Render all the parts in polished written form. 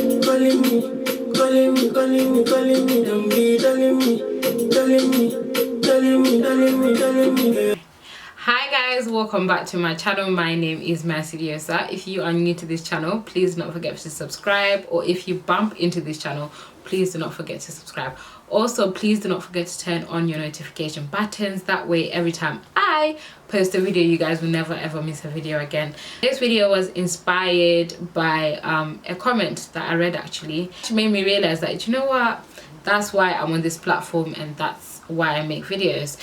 calling me, calling me, calling me, calling me, don't be telling me, telling me, telling me, telling me, telling me. Hi guys, welcome back to my channel. My name is Diosa. If you are new to this channel, please do not forget to subscribe, or if you bump into this channel, please do not forget to subscribe. Also, please do not forget to turn on your notification buttons. That way, every time I post a video, you guys will never ever miss a video again. This video was inspired by a comment that I read actually. It made me realize that, you know what, that's why I'm on this platform and that's why I make videos.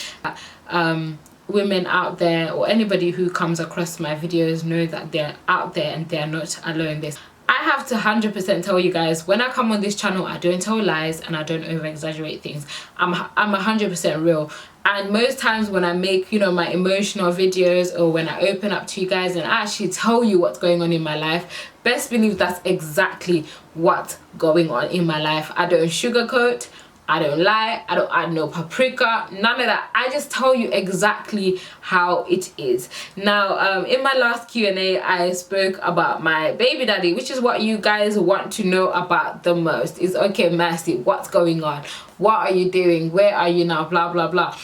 Women out there, or anybody who comes across my videos, know that they're out there and they're not alone. I have to 100% tell you guys, when I come on this channel, I don't tell lies and I don't over exaggerate things. I'm 100% real. And most times when I make, you know, my emotional videos, or when I open up to you guys and actually tell you what's going on in my life, best believe that's exactly what's going on in my life. I don't sugarcoat, I don't lie, I don't add no paprika, none of that. I just tell you exactly how it is. Now, in my last Q&A, I spoke about my baby daddy, which is what you guys want to know about the most. Is, okay, Mercy, what's going on? What are you doing? Where are you now? Blah, blah, blah.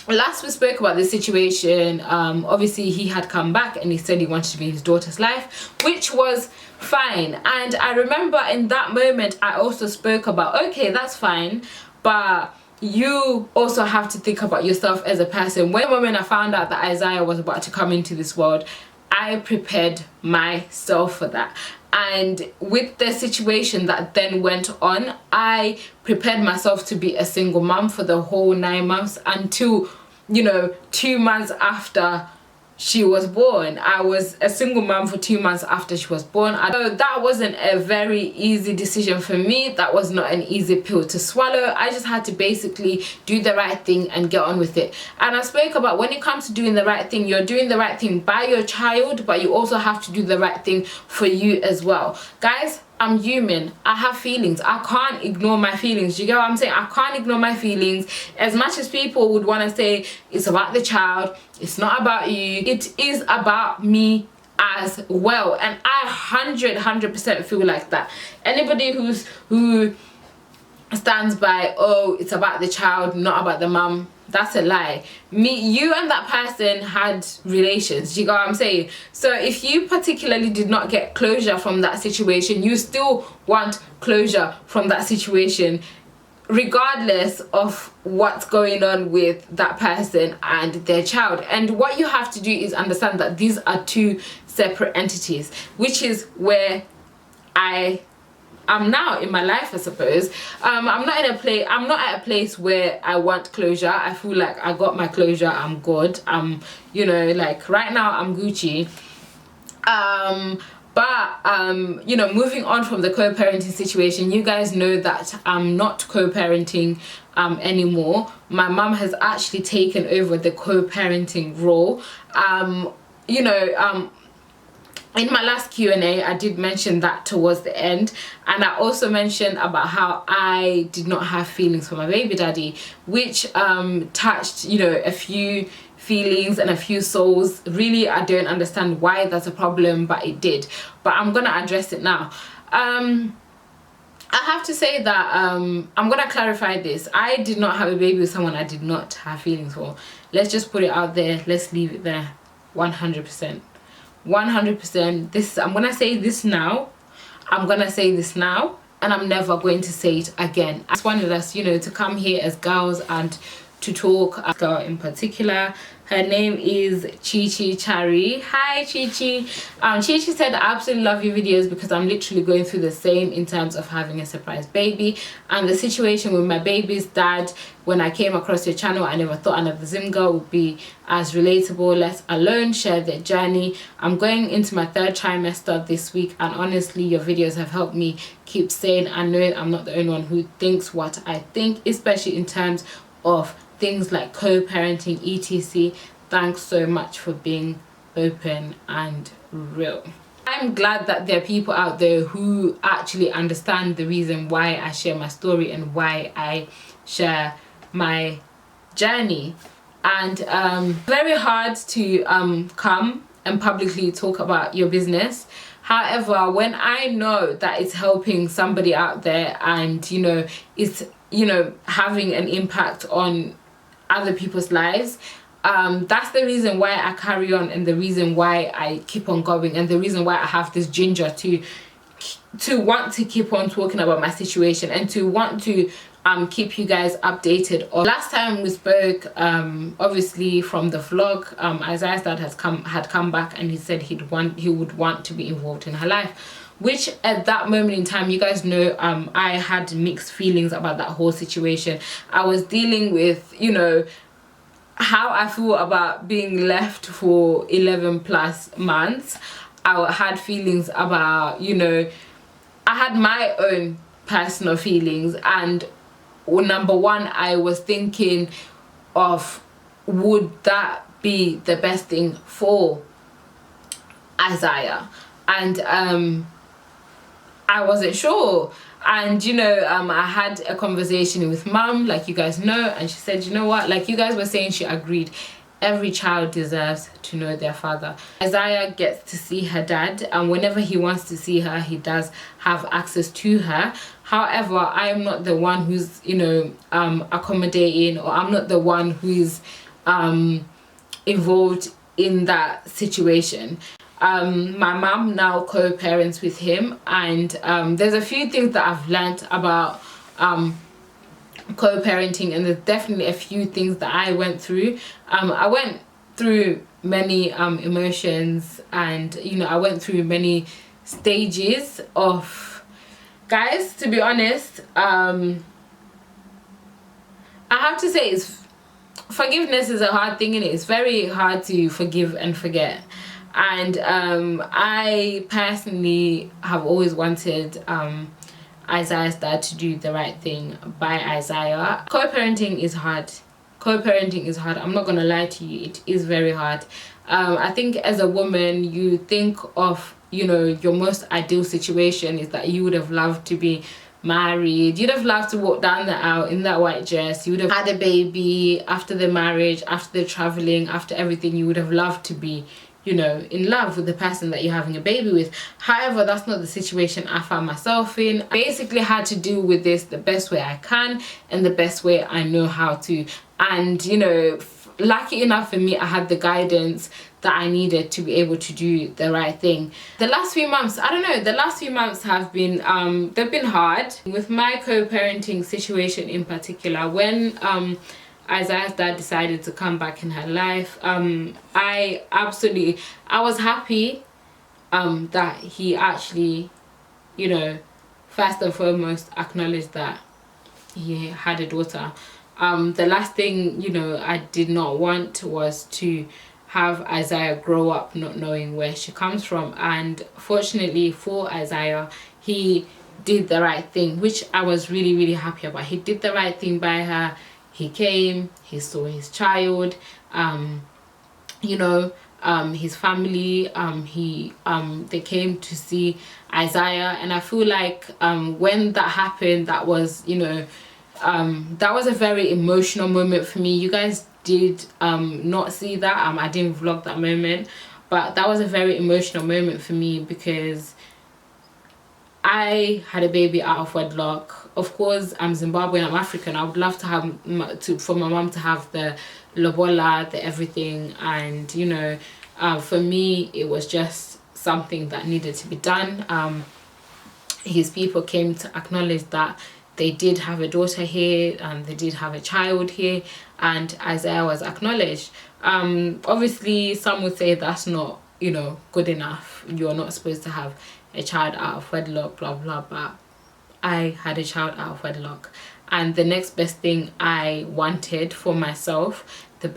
Last we spoke about this situation, obviously he had come back and he said he wanted to be in his daughter's life, which was fine. And I remember in that moment I also spoke about, okay, that's fine, but you also have to think about yourself as a person. When the moment I found out that Isaiah was about to come into this world, I prepared myself for that. And with the situation that then went on, I prepared myself to be a single mom for the whole 9 months until, you know, 2 months after she was born. I was a single mom for 2 months after she was born. So that wasn't a very easy decision for me. That was not an easy pill to swallow. I just had to basically do the right thing and get on with it. And I spoke about, when it comes to doing the right thing, you're doing the right thing by your child, but you also have to do the right thing for you as well. Guys, I'm human. I have feelings. I can't ignore my feelings. You get what I'm saying? I can't ignore my feelings. As much as people would want to say it's about the child, it's not about you, it is about me as well. And I 100% feel like that. Anybody who stands by, oh, it's about the child, not about the mum, that's a lie. You and that person had relations. Do you get what I'm saying? So if you particularly did not get closure from that situation, you still want closure from that situation, regardless of what's going on with that person and their child. And what you have to do is understand that these are two separate entities, which is where I'm now in my life, I suppose. I'm not at a place where I want closure. I feel like I got my closure, I'm good. You know, like right now I'm Gucci. You know, moving on from the co-parenting situation, you guys know that I'm not co-parenting anymore. My mom has actually taken over the co-parenting role. You know, in my last Q&A, I did mention that towards the end, and I also mentioned about how I did not have feelings for my baby daddy, which touched, you know, a few feelings and a few souls. Really, I don't understand why that's a problem, but it did. But I'm gonna address it now. I have to say that I'm gonna clarify this. I did not have a baby with someone I did not have feelings for. Let's just put it out there. Let's leave it there. 100%. 100%. This, I'm gonna say this now, I'm gonna say this now, and I'm never going to say it again. I just wanted us, you know, to come here as girls and to talk. A girl in particular, her name is Chichi Chari. Hi Chichi. Chichi said, I absolutely love your videos because I'm literally going through the same in terms of having a surprise baby, and the situation with my baby's dad. When I came across your channel, I never thought another Zim girl would be as relatable, let alone share their journey. I'm going into my 3rd trimester this week, and honestly your videos have helped me keep sane. I know I'm not the only one who thinks what I think, especially in terms of things like co-parenting, etc. Thanks so much for being open and real. I'm glad that there are people out there who actually understand the reason why I share my story and why I share my journey. And very hard to come and publicly talk about your business. However, when I know that it's helping somebody out there, and you know, it's, you know, having an impact on other people's lives, that's the reason why I carry on, and the reason why I keep on going, and the reason why I have this ginger to want to keep on talking about my situation, and to want to keep you guys updated. Last time we spoke, obviously from the vlog, Isaiah's dad had come back, and he said he would want to be involved in her life, which at that moment in time, you guys know, I had mixed feelings about that whole situation. I was dealing with, you know, how I feel about being left for 11 plus months. I had feelings about, you know, I had my own personal feelings, and number one, I was thinking of, would that be the best thing for Isaiah? And I wasn't sure. And you know, I had a conversation with mum, like you guys know, and she said, you know what, like you guys were saying, she agreed, every child deserves to know their father. Isaiah gets to see her dad, and whenever he wants to see her, he does have access to her. However, I am not the one who's, you know, accommodating, or I'm not the one who's involved in that situation. My mom now co-parents with him, and there's a few things that I've learned about co-parenting, and there's definitely a few things that I went through. I went through many emotions, and you know, I went through many stages of, guys, to be honest, I have to say, forgiveness is a hard thing, and it's very hard to forgive and forget. And I personally have always wanted Isaiah's dad to do the right thing by Isaiah. Co-parenting is hard. Co-parenting is hard. I'm not gonna lie to you, it is very hard. I think as a woman, you think of, you know, your most ideal situation is that you would have loved to be married, you'd have loved to walk down the aisle in that white dress, you would have had a baby after the marriage, after the traveling, after everything. You would have loved to be, you know, in love with the person that you're having a baby with. However, that's not the situation I found myself in. I basically had to deal with this the best way I can, and the best way I know how to. And you know, lucky enough for me, I had the guidance that I needed to be able to do the right thing. The last few months, I don't know, the last few months have been, they've been hard. With my co-parenting situation in particular, when Isaiah's dad decided to come back in her life, I was happy that he actually, you know, first and foremost acknowledged that he had a daughter. The last thing, you know, I did not want was to have Isaiah grow up not knowing where she comes from. And fortunately for Isaiah, he did the right thing, which I was really, really happy about. He did the right thing by her. He came, he saw his child, you know, his family, they came to see Isaiah. And I feel like when that happened, that was, you know, that was a very emotional moment for me. You guys did not see that. I didn't vlog that moment, but that was a very emotional moment for me, because I had a baby out of wedlock. Of course, I'm Zimbabwean, I'm African. I would love to have for my mom to have the lobola, the everything, and you know, for me it was just something that needed to be done. His people came to acknowledge that they did have a daughter here, and they did have a child here, and Isaiah was acknowledged. Obviously some would say that's not, you know, good enough. You're not supposed to have a child out of wedlock, blah blah, but I had a child out of wedlock, and the next best thing I wanted for myself, the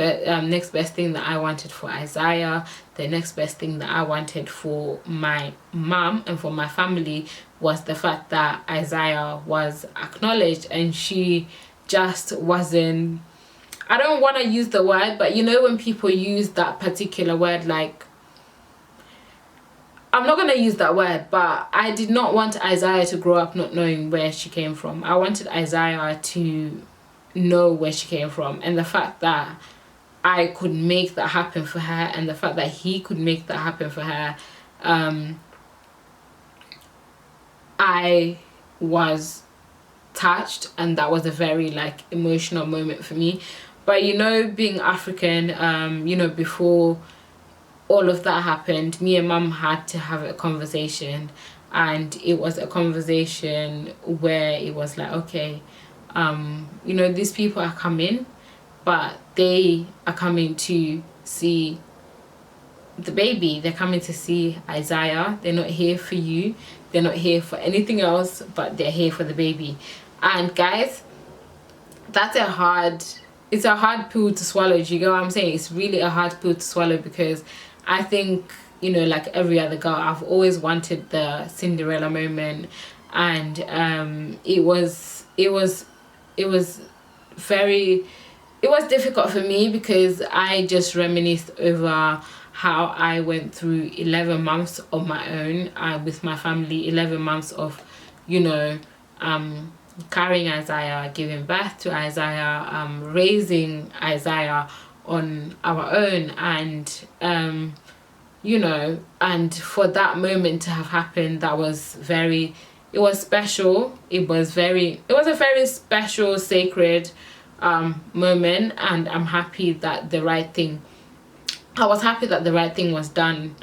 next best thing that I wanted for Isaiah, the next best thing that I wanted for my mom and for my family, was the fact that Isaiah was acknowledged. And she just wasn't, I don't want to use the word, but you know when people use that particular word, like, I'm not going to use that word, but I did not want Isaiah to grow up not knowing where she came from. I wanted Isaiah to know where she came from, and the fact that I could make that happen for her, and the fact that he could make that happen for her, I was touched, and that was a very like emotional moment for me. But you know, being African, you know, before all of that happened, me and mum had to have a conversation, and it was a conversation where it was like, okay, you know, these people are coming, but they are coming to see the baby. They're coming to see Isaiah. They're not here for you. They're not here for anything else, but they're here for the baby. And guys, that's it's a hard pill to swallow. Do you get what I'm saying? It's really a hard pill to swallow, because I think, you know, like every other girl, I've always wanted the Cinderella moment. And it was difficult for me, because I just reminisced over how I went through 11 months of my own with my family, 11 months of, you know, carrying Isaiah, giving birth to Isaiah, raising Isaiah on our own. And you know, and for that moment to have happened, that was very, it was special. It was a very special, sacred moment. And I was happy that the right thing was done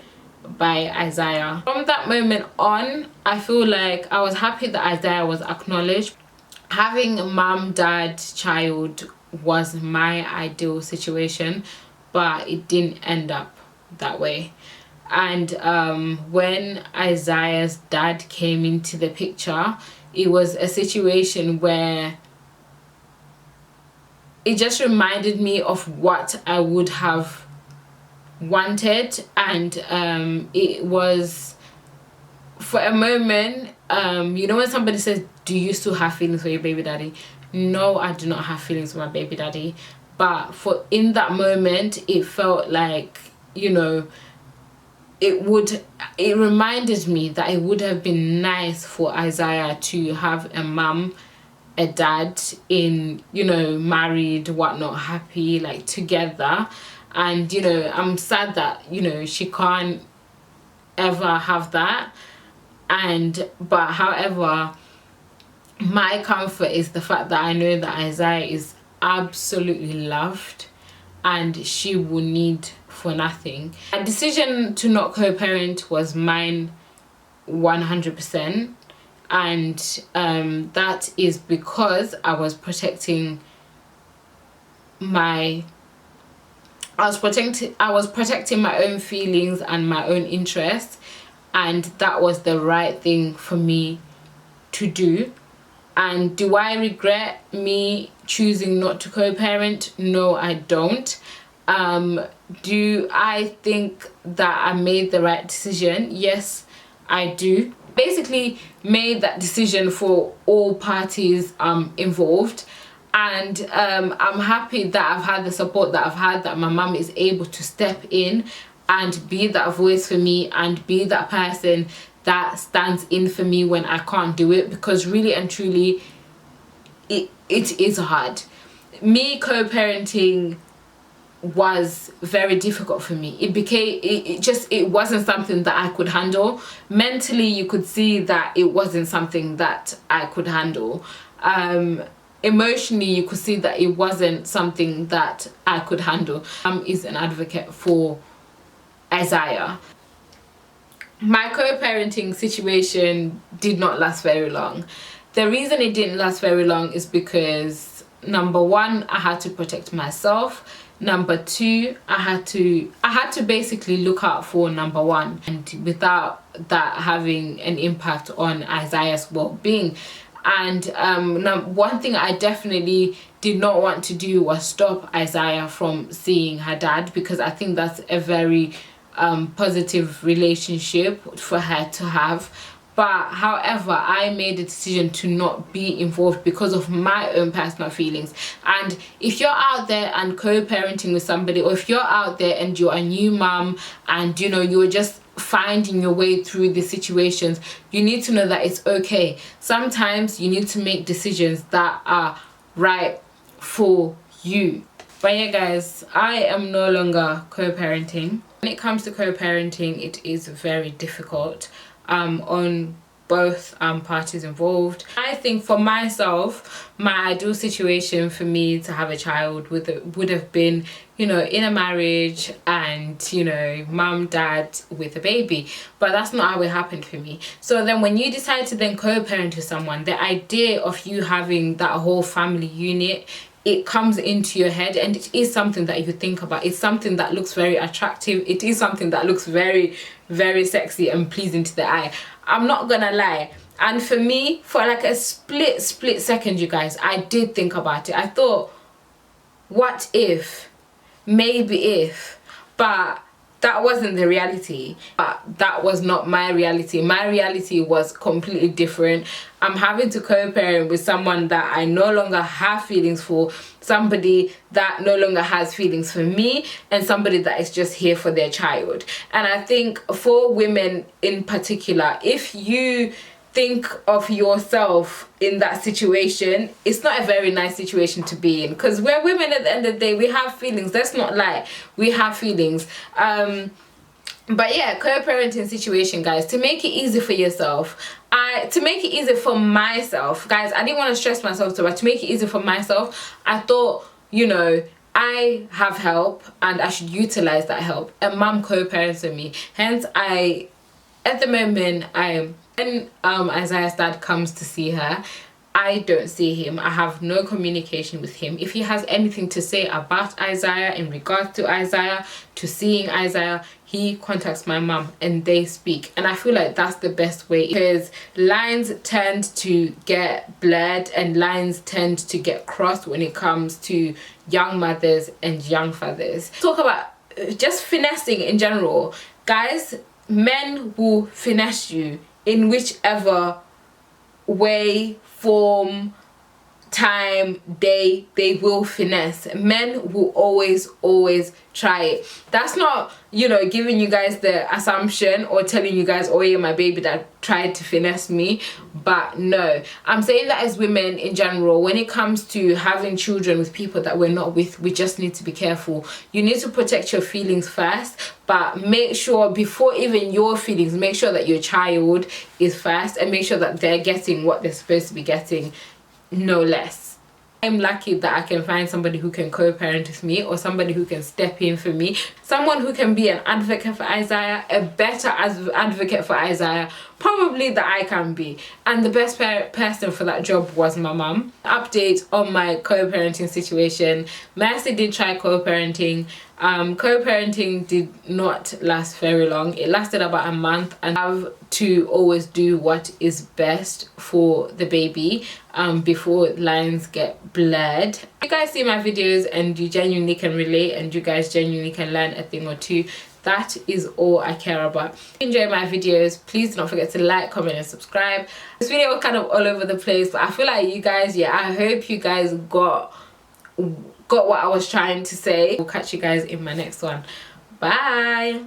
by Isaiah. From that moment on, I feel like I was happy that Isaiah was acknowledged. Having a mom, dad, child was my ideal situation, but it didn't end up that way. And when Isaiah's dad came into the picture, it was a situation where it just reminded me of what I would have wanted. And it was, for a moment, you know, when somebody says, do you still have feelings for your baby daddy? No, I do not have feelings for my baby daddy. But in that moment, it felt like, you know, it reminded me that it would have been nice for Isaiah to have a mum, a dad, in, you know, married, whatnot, happy, like together. And, you know, I'm sad that, you know, she can't ever have that. But however, my comfort is the fact that I know that Isaiah is absolutely loved, and she will need for nothing. A decision to not co-parent was mine 100%. And that is because I was protecting my own feelings and my own interests, and that was the right thing for me to do. And do I regret me choosing not to co-parent? No, I don't. Do I think that I made the right decision? Yes, I do. Basically made that decision for all parties involved. And I'm happy that I've had the support that I've had, that my mum is able to step in and be that voice for me, and be that person that stands in for me when I can't do it. Because really and truly, it is hard. Me co-parenting was very difficult for me. It wasn't something that I could handle. Mentally, you could see that it wasn't something that I could handle. Emotionally, you could see that it wasn't something that I could handle. Is an advocate for Isaiah. My co-parenting situation did not last very long. The reason it didn't last very long is because, number one, I had to protect myself. Number two, I had to basically look out for number one, and without that having an impact on Isaiah's well-being. And one thing I definitely did not want to do was stop Isaiah from seeing her dad, because I think that's a very positive relationship for her to have. But however, I made a decision to not be involved because of my own personal feelings. And if you're out there and co-parenting with somebody, or if you're out there and you're a new mom and, you know, you're just finding your way through the situations, you need to know that it's okay. Sometimes you need to make decisions that are right for you. But yeah, guys, I am no longer co-parenting. When it comes to co-parenting, it is very difficult. On both parties involved. I think for myself, my ideal situation for me to have a child would have been, you know, in a marriage and, you know, mum, dad with a baby. But that's not how it happened for me. So then when you decide to then co-parent with someone, the idea of you having that whole family unit, it comes into your head, and it is something that you think about. It's something that looks very attractive. It is something that looks very, very sexy and pleasing to the eye. I'm not gonna lie. And for me, for like a split second, you guys, I did think about it. I thought, what if, maybe if, but that wasn't the reality. But that was not my reality. My reality was completely different. I'm having to co-parent with someone that I no longer have feelings for, somebody that no longer has feelings for me, and somebody that is just here for their child. And I think for women in particular, if you think of yourself in that situation, it's not a very nice situation to be in, because we're women at the end of the day. We have feelings, let's not lie, we have feelings. But yeah, co-parenting situation, guys, to make it easy for yourself, to make it easy for myself, guys, I didn't want to stress myself too much. To make it easy for myself, I thought, you know, I have help and I should utilize that help, and mum co-parents with me. Hence, at the moment, when Isaiah's dad comes to see her, I don't see him. I have no communication with him. If he has anything to say about Isaiah, in regards to Isaiah, to seeing Isaiah, he contacts my mum and they speak. And I feel like that's the best way, because lines tend to get blurred and lines tend to get crossed when it comes to young mothers and young fathers. Talk about just finessing in general. Guys, men will finesse you in whichever way, form, time, day, they will finesse. Men will always try it. That's not, you know, giving you guys the assumption or telling you guys, oh yeah, my baby dad tried to finesse me. But no, I'm saying that as women in general, when it comes to having children with people that we're not with, we just need to be careful. You need to protect your feelings first, but make sure before even your feelings, make sure that your child is first, and make sure that they're getting what they're supposed to be getting, no less. I'm lucky that I can find somebody who can co-parent with me, or somebody who can step in for me, someone who can be an advocate for Isaiah, a better advocate for Isaiah probably that I can be. And the best person for that job was my mum. Update on my co-parenting situation. Mercy did try co-parenting. Co-parenting did not last very long. It lasted about a month, and I have to always do what is best for the baby before lines get blurred. If you guys see my videos and you genuinely can relate and you guys genuinely can learn a thing or two, that is all I care about. If you enjoy my videos, please don't forget to like, comment and subscribe. This video was kind of all over the place, but I feel like you guys, yeah, I hope you guys got what I was trying to say. We'll catch you guys in my next one. Bye.